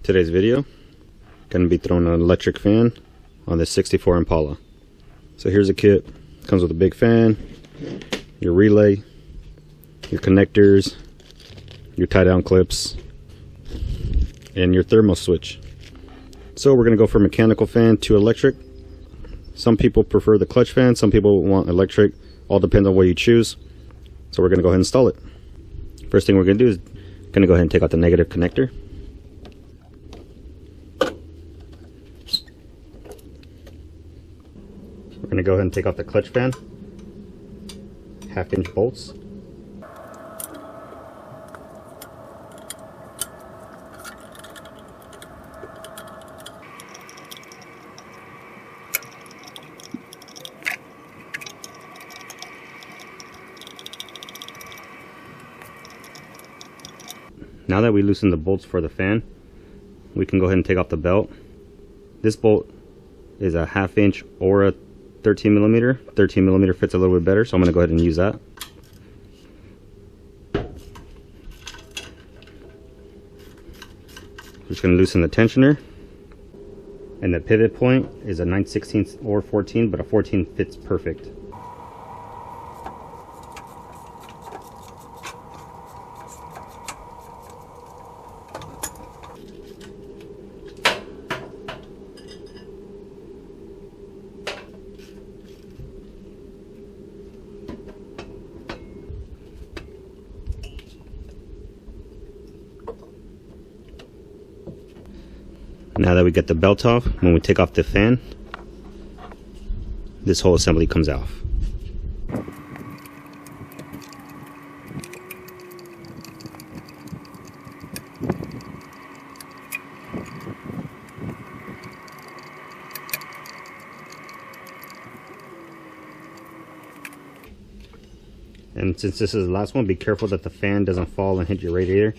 Today's video, going to be throwing an electric fan on this 64 Impala. So here's a kit. Comes with a big fan, your relay, your connectors, your tie down clips, and your thermal switch. So we're going to go from mechanical fan to electric. Some people prefer the clutch fan, some people want electric. All depends on what you choose. So we're going to go ahead and install it. First thing we're going to do is going to go ahead and take out the negative connector. We're going to go ahead and take out the clutch fan, 1/2-inch bolts. Now that we loosen the bolts for the fan, we can go ahead and take off the belt. This bolt is a 1/2-inch or a 13 millimeter. 13 millimeter fits a little bit better, so I'm going to go ahead and use that. Just going to loosen the tensioner. And the pivot point is a 9/16 or 14, but a 14 fits perfect. Now that we get the belt off, when we take off the fan, this whole assembly comes off. And since this is the last one, be careful that the fan doesn't fall and hit your radiator.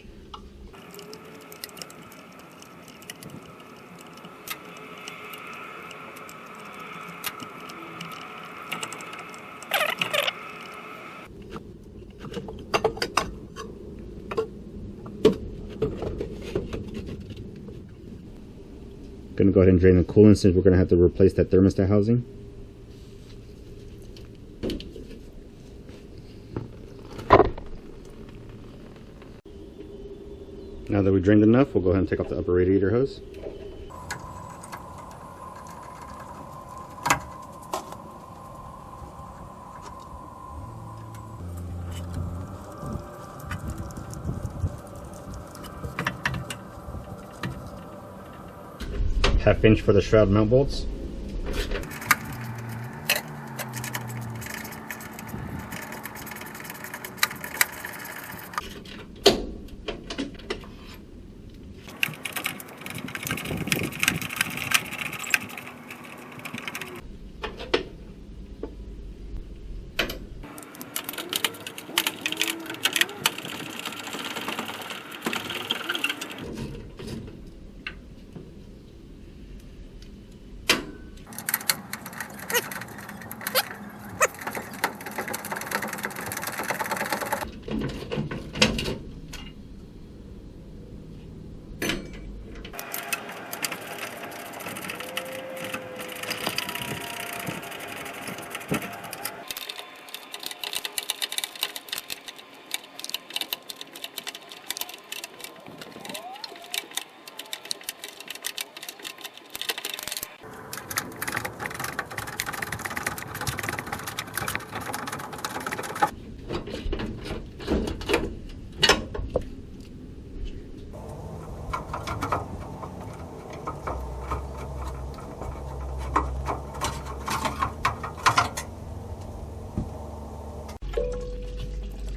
Going to go ahead and drain the coolant since we're going to have to replace that thermostat housing. Now that we've drained enough, we'll go ahead and take off the upper radiator hose. Half-inch for the shroud mount bolts.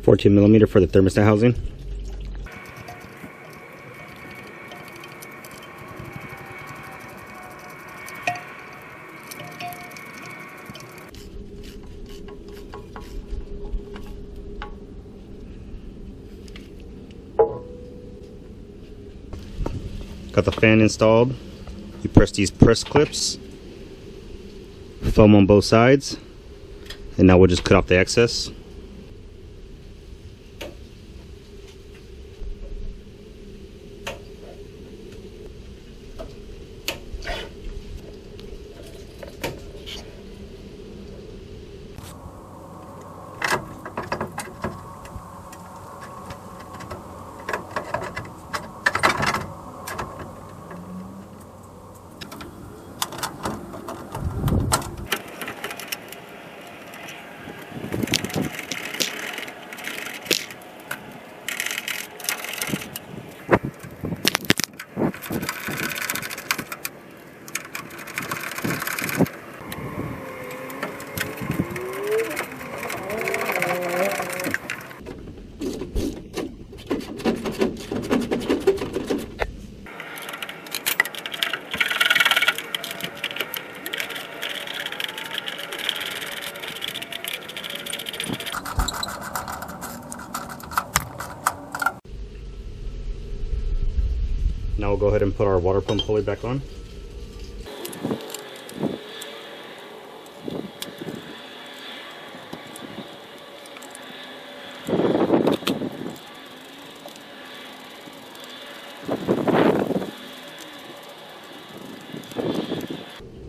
.14 millimeter for the thermostat housing. Got the fan installed. You press these press clips, foam on both sides, and now we'll just cut off the excess. we'll go ahead and put our water pump pulley back on.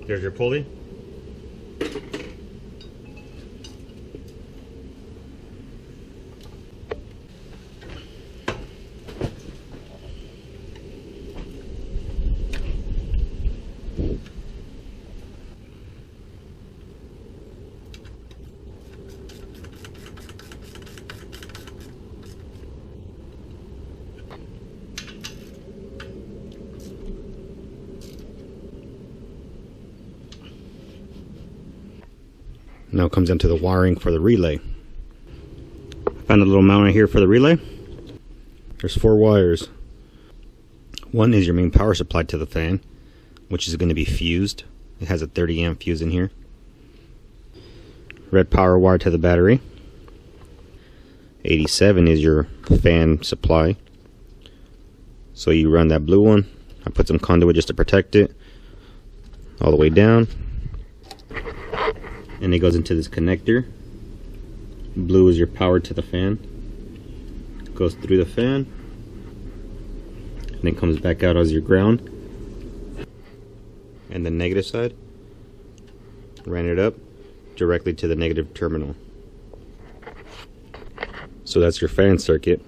There's your pulley. Now it comes into the wiring for the relay. Found a little mount right here for the relay. There's 4 wires. One is your main power supply to the fan, which is going to be fused. It has a 30 amp fuse in here. Red power wire to the battery. 87 is your fan supply. So you run that blue one. I put some conduit just to protect it all the way down. And it goes into this connector. Blue is your power to the fan. It goes through the fan and then comes back out as your ground. And the negative side, ran it up directly to the negative terminal. So that's your fan circuit.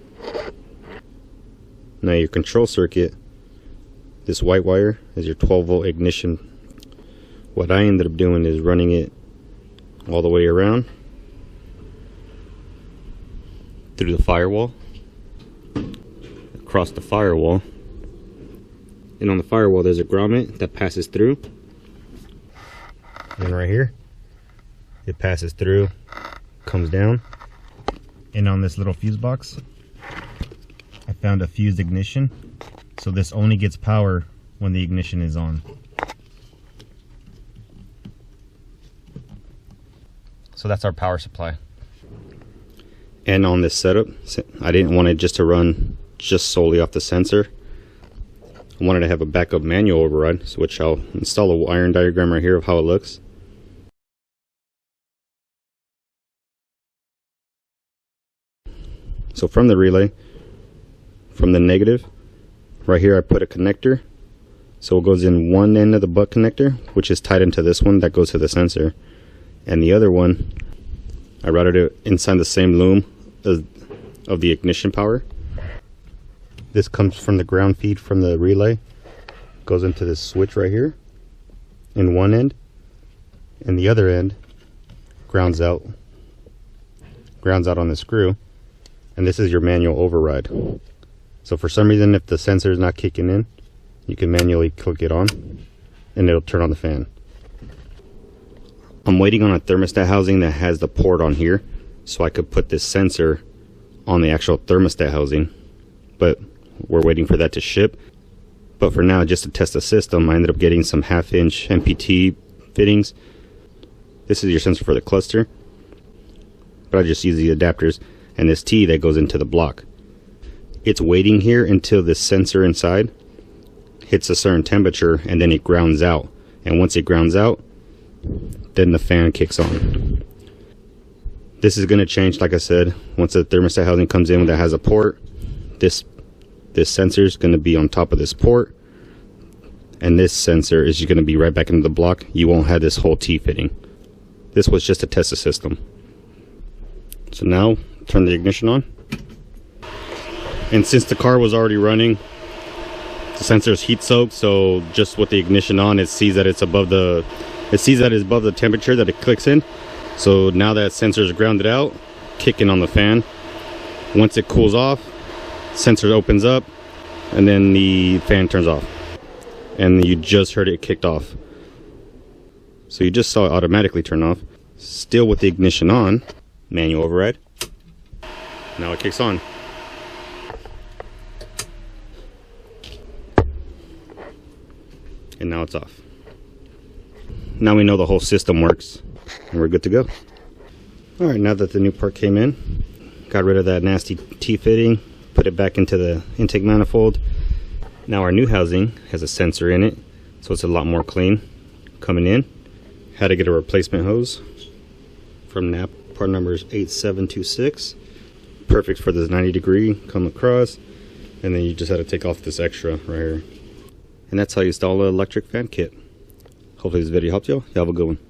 Now your control circuit, this white wire is your 12 volt ignition. What I ended up doing is running it all the way around through the firewall, across the firewall, and on the firewall there's a grommet that passes through, and right here it passes through, comes down, and on this little fuse box I found a fused ignition, so this only gets power when the ignition is on. So that's our power supply. And on this setup, I didn't want it just to run just solely off the sensor. I wanted to have a backup manual override, which I'll install a wiring diagram right here of how it looks. So from the relay, from the negative, right here I put a connector. So it goes in one end of the butt connector, which is tied into this one that goes to the sensor. And the other one, I routed it inside the same loom of the ignition power. This comes from the ground feed from the relay, goes into this switch right here in one end, and the other end grounds out on the screw, and this is your manual override. So for some reason, if the sensor is not kicking in, you can manually click it on and it'll turn on the fan. I'm waiting on a thermostat housing that has the port on here, so I could put this sensor on the actual thermostat housing, but we're waiting for that to ship. But for now, just to test the system, I ended up getting some 1/2 inch MPT fittings. This is your sensor for the cluster, but I just use the adapters and this T that goes into the block. It's waiting here until this sensor inside hits a certain temperature, and then it grounds out. And once it grounds out, then the fan kicks on. This is going to change, like I said, once the thermostat housing comes in that has a port. This sensor is going to be on top of this port, and this sensor is going to be right back into the block. You won't have this whole T fitting. This was just to test the system. So now turn the ignition on, and since the car was already running, the sensor is heat soaked, so just with the ignition on, it sees that it's above the temperature that it clicks in. So now that sensor is grounded out, kicking on the fan. Once it cools off, sensor opens up, and then the fan turns off. And you just heard it kicked off. So you just saw it automatically turn off. Still with the ignition on, manual override. Now it kicks on. And now it's off. Now we know the whole system works, and we're good to go. Alright, now that the new part came in, got rid of that nasty T-fitting, put it back into the intake manifold, Now our new housing has a sensor in it, so it's a lot more clean coming in. Had to get a replacement hose from NAP, part number is 8726. Perfect for this 90-degree come across, and then you just had to take off this extra right here. And that's how you install an electric fan kit. Hopefully this video helped you. You have a good one.